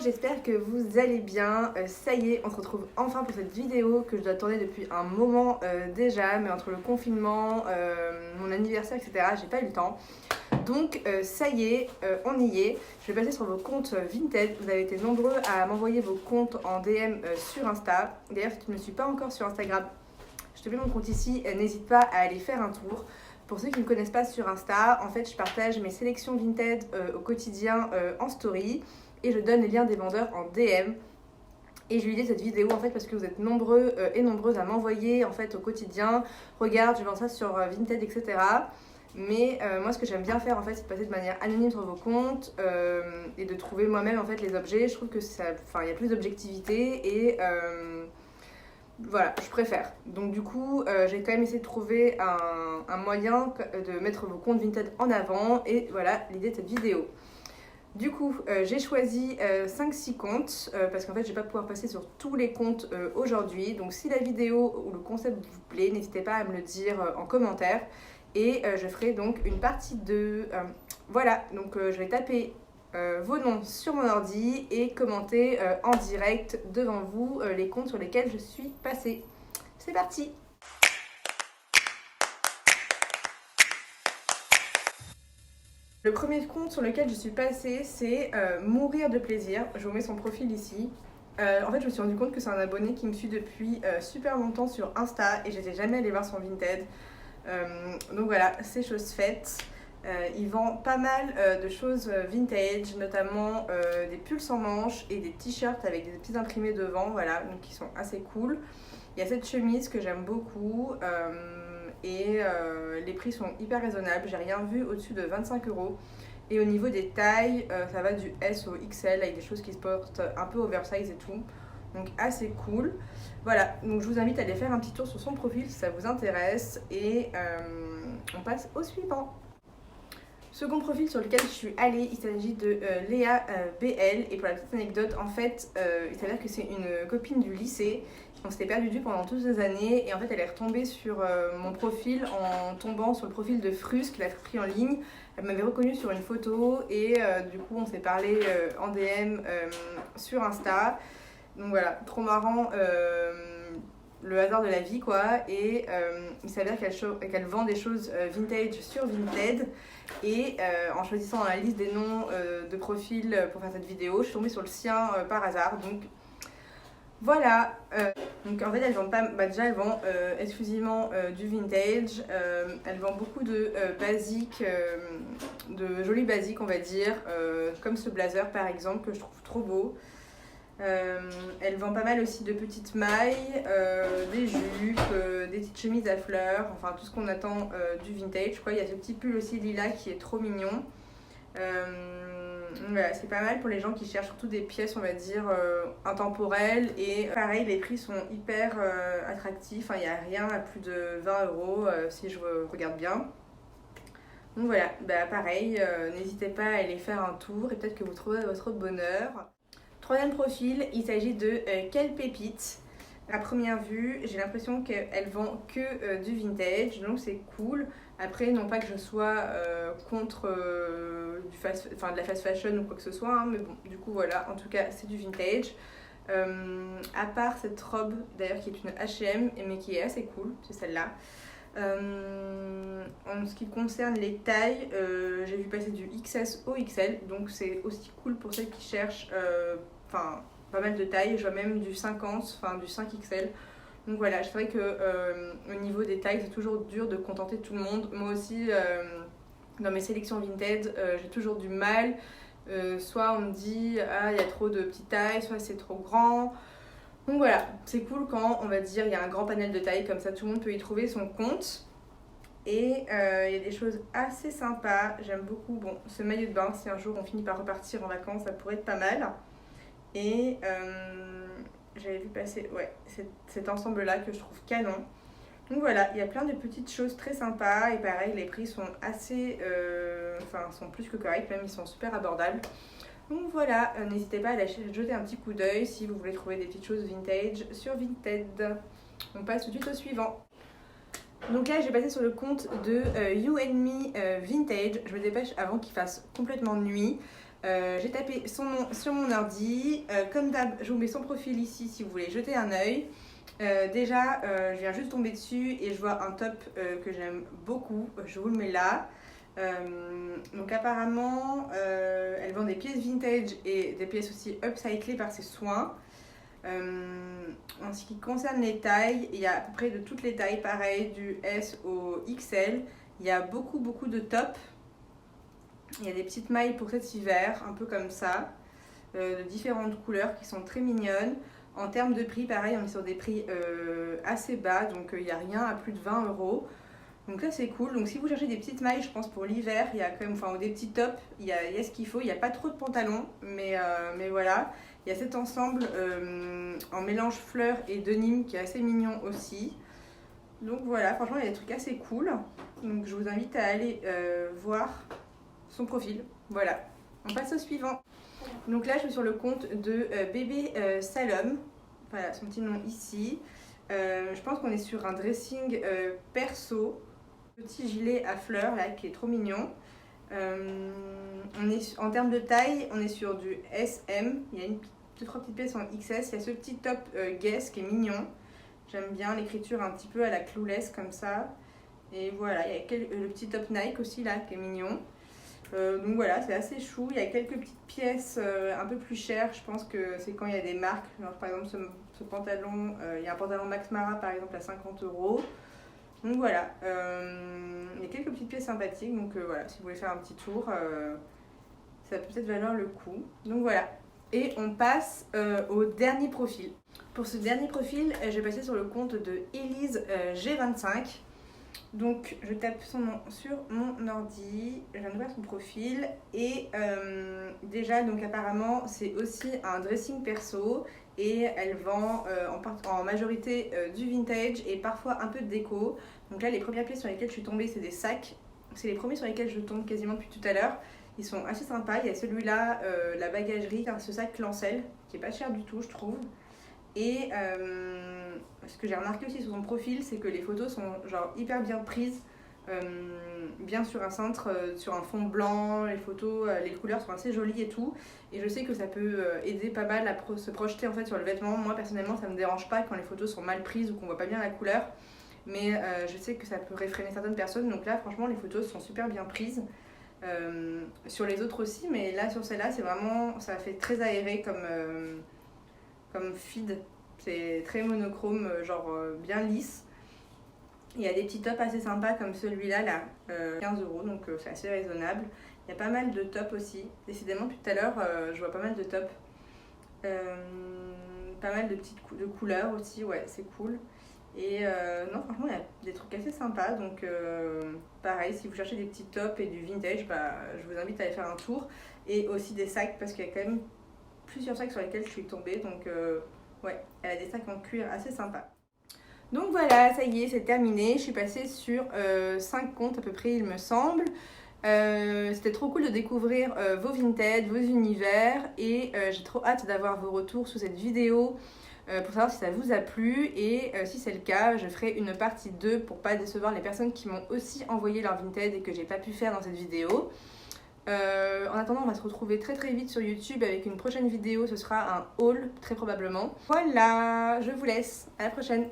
j'espère que vous allez bien. Ça y est, on se retrouve enfin pour cette vidéo que je dois tourner depuis un moment déjà, mais entre le confinement, mon anniversaire, etc., j'ai pas eu le temps. Donc ça y est, on y est. Je vais passer sur vos comptes Vinted. Vous avez été nombreux à m'envoyer vos comptes en DM sur Insta. D'ailleurs, si tu ne me suis pas encore sur Instagram, je te mets mon compte ici, n'hésite pas à aller faire un tour. Pour ceux qui ne me connaissent pas sur Insta, en fait, je partage mes sélections Vinted au quotidien en story et je donne les liens des vendeurs en DM. Et j'ai eu l'idée de cette vidéo en fait parce que vous êtes nombreux et nombreuses à m'envoyer en fait au quotidien. Regarde, je vends ça sur Vinted, etc. Mais moi, ce que j'aime bien faire en fait, c'est de passer de manière anonyme sur vos comptes et de trouver moi-même en fait les objets. Je trouve que ça, il y a plus d'objectivité et voilà, je préfère. Donc du coup, j'ai quand même essayé de trouver un moyen de mettre vos comptes Vinted en avant. Et voilà l'idée de cette vidéo. Du coup, j'ai choisi 5-6 comptes parce qu'en fait, je vais pas pouvoir passer sur tous les comptes aujourd'hui. Donc si la vidéo ou le concept vous plaît, n'hésitez pas à me le dire en commentaire. Et je ferai donc une partie 2. Voilà, donc je vais taper vos noms sur mon ordi et commenter en direct devant vous les comptes sur lesquels je suis passée. C'est parti! Le premier compte sur lequel je suis passée, c'est Mourir de plaisir. Je vous mets son profil ici. En fait, je me suis rendu compte que c'est un abonné qui me suit depuis super longtemps sur Insta et j'étais jamais allée voir son Vinted. Donc voilà, c'est chose faite. Il vend pas mal de choses vintage, notamment des pulls sans manches et des t-shirts avec des petits imprimés devant, voilà, donc qui sont assez cool. Il y a cette chemise que j'aime beaucoup et les prix sont hyper raisonnables. J'ai rien vu au-dessus de 25 €. Et au niveau des tailles, ça va du S au XL avec des choses qui se portent un peu oversize et tout. Donc assez cool. Voilà, donc je vous invite à aller faire un petit tour sur son profil si ça vous intéresse. Et on passe au suivant. Second profil sur lequel je suis allée, il s'agit de Léa BL. Et pour la petite anecdote, en fait, il s'avère que c'est une copine du lycée. On s'était perdu de vue pendant toutes ces années. Et en fait, elle est retombée sur mon profil en tombant sur le profil de Frus qu'elle a pris en ligne. Elle m'avait reconnue sur une photo et du coup, on s'est parlé en DM sur Insta. Donc voilà, trop marrant. Le hasard de la vie quoi, et il s'avère qu'elle vend des choses vintage sur Vinted et en choisissant dans la liste des noms de profils pour faire cette vidéo, je suis tombée sur le sien par hasard, donc voilà. Donc en fait elle vend pas, déjà elle vend exclusivement du vintage, elle vend beaucoup de basiques, de jolis basiques on va dire, comme ce blazer par exemple que je trouve trop beau. Elle vend pas mal aussi de petites mailles, des jupes, des petites chemises à fleurs, enfin tout ce qu'on attend du vintage quoi. Il y a ce petit pull aussi lilas qui est trop mignon. Voilà, c'est pas mal pour les gens qui cherchent surtout des pièces on va dire intemporelles. Et pareil, les prix sont hyper attractifs, il n'y a rien à plus de 20 € si je regarde bien. Donc voilà, pareil, n'hésitez pas à aller faire un tour et peut-être que vous trouverez votre bonheur. Troisième profil, il s'agit de Quelle Pépite. À première vue, j'ai l'impression qu'elle vend que du vintage, donc c'est cool. Après, non pas que je sois contre de la fast fashion ou quoi que ce soit, hein, mais bon, du coup voilà, en tout cas c'est du vintage. À part cette robe d'ailleurs qui est une H&M mais qui est assez cool, c'est celle-là. En ce qui concerne les tailles, j'ai vu passer du XS au XL, donc c'est aussi cool pour celles qui cherchent pas mal de tailles. Je vois même du 50, du 5XL. Donc voilà, c'est vrai que au niveau des tailles, c'est toujours dur de contenter tout le monde. Moi aussi, dans mes sélections Vinted, j'ai toujours du mal. Soit on me dit ah il y a trop de petites tailles, soit c'est trop grand. Donc voilà, c'est cool quand on va dire il y a un grand panel de tailles, comme ça tout le monde peut y trouver son compte. Et il y a des choses assez sympas, j'aime beaucoup ce maillot de bain, si un jour on finit par repartir en vacances, ça pourrait être pas mal. Et j'avais vu passer cet ensemble là que je trouve canon. Donc voilà, il y a plein de petites choses très sympas et pareil les prix sont assez, sont plus que corrects, même ils sont super abordables. Donc voilà, n'hésitez pas à aller jeter un petit coup d'œil si vous voulez trouver des petites choses vintage sur Vinted. On passe tout de suite au suivant. Donc là, j'ai passé sur le compte de You and Me Vintage. Je me dépêche avant qu'il fasse complètement nuit. J'ai tapé son nom sur mon ordi. Comme d'hab, je vous mets son profil ici si vous voulez jeter un œil. Déjà, je viens juste tomber dessus et je vois un top que j'aime beaucoup. Je vous le mets là. Donc apparemment, elle vend des pièces vintage et des pièces aussi upcyclées par ses soins. En ce qui concerne les tailles, il y a à peu près de toutes les tailles, pareil, du S au XL. Il y a beaucoup de tops. Il y a des petites mailles pour cet hiver, un peu comme ça, de différentes couleurs qui sont très mignonnes. En termes de prix, pareil, on est sur des prix assez bas, donc il n'y a rien à plus de 20 €. Donc ça c'est cool. Donc si vous cherchez des petites mailles, je pense pour l'hiver, il y a quand même, enfin, ou des petits tops, il y a ce qu'il faut. Il n'y a pas trop de pantalons, mais voilà. Il y a cet ensemble en mélange fleurs et denim qui est assez mignon aussi. Donc voilà, franchement il y a des trucs assez cool. Donc je vous invite à aller voir son profil. Voilà, on passe au suivant. Donc là je suis sur le compte de bébé Salom. Voilà son petit nom ici. Je pense qu'on est sur un dressing perso. Petit gilet à fleurs là qui est trop mignon. En termes de taille, on est sur du SM. Il y a trois petites pièces en XS. Il y a ce petit top Guess qui est mignon. J'aime bien l'écriture un petit peu à la Clueless comme ça. Et voilà, il y a le petit top Nike aussi là qui est mignon. Donc voilà, c'est assez chou. Il y a quelques petites pièces un peu plus chères. Je pense que c'est quand il y a des marques. Genre, par exemple, ce pantalon, il y a un pantalon Max Mara par exemple à 50 €. Donc voilà, il y a quelques petites pièces sympathiques. Donc voilà, si vous voulez faire un petit tour, ça peut peut-être valoir le coup. Donc voilà. Et on passe au dernier profil. Pour ce dernier profil, je vais passer sur le compte de Elise G25. Donc je tape son nom sur mon ordi, je viens de voir son profil et déjà donc apparemment c'est aussi un dressing perso et elle vend en majorité du vintage et parfois un peu de déco. Donc là les premières pièces sur lesquelles je suis tombée c'est des sacs, c'est les premiers sur lesquels je tombe quasiment depuis tout à l'heure. Ils sont assez sympas, il y a celui-là, la bagagerie, ce sac Lancel qui est pas cher du tout je trouve. Et ce que j'ai remarqué aussi sur son profil, c'est que les photos sont genre hyper bien prises, bien sur un cintre, sur un fond blanc, les photos, les couleurs sont assez jolies et tout. Et je sais que ça peut aider pas mal à se projeter en fait sur le vêtement. Moi personnellement ça me dérange pas quand les photos sont mal prises ou qu'on voit pas bien la couleur. Mais je sais que ça peut réfréner certaines personnes. Donc là franchement les photos sont super bien prises. Sur les autres aussi, mais là sur celle-là c'est vraiment, ça fait très aéré comme feed, c'est très monochrome, genre bien lisse. Il y a des petits tops assez sympas comme celui-là, là, 15 €, donc c'est assez raisonnable. Il y a pas mal de tops aussi. Décidément, depuis tout à l'heure, je vois pas mal de tops. Pas mal de petites de couleurs aussi, ouais, c'est cool. Et non, franchement, il y a des trucs assez sympas. Donc, pareil, si vous cherchez des petits tops et du vintage, bah, je vous invite à aller faire un tour. Et aussi des sacs, parce qu'il y a quand même plusieurs sacs sur lesquels je suis tombée. Donc, ouais, elle a des sacs en cuir assez sympas. Donc voilà, ça y est, c'est terminé. Je suis passée sur 5 comptes à peu près, il me semble. C'était trop cool de découvrir vos vintage, vos univers. Et j'ai trop hâte d'avoir vos retours sous cette vidéo. Pour savoir si ça vous a plu et si c'est le cas, je ferai une partie 2 pour pas décevoir les personnes qui m'ont aussi envoyé leur vintage et que j'ai pas pu faire dans cette vidéo. En attendant, on va se retrouver très vite sur YouTube avec une prochaine vidéo, ce sera un haul très probablement. Voilà, je vous laisse, à la prochaine.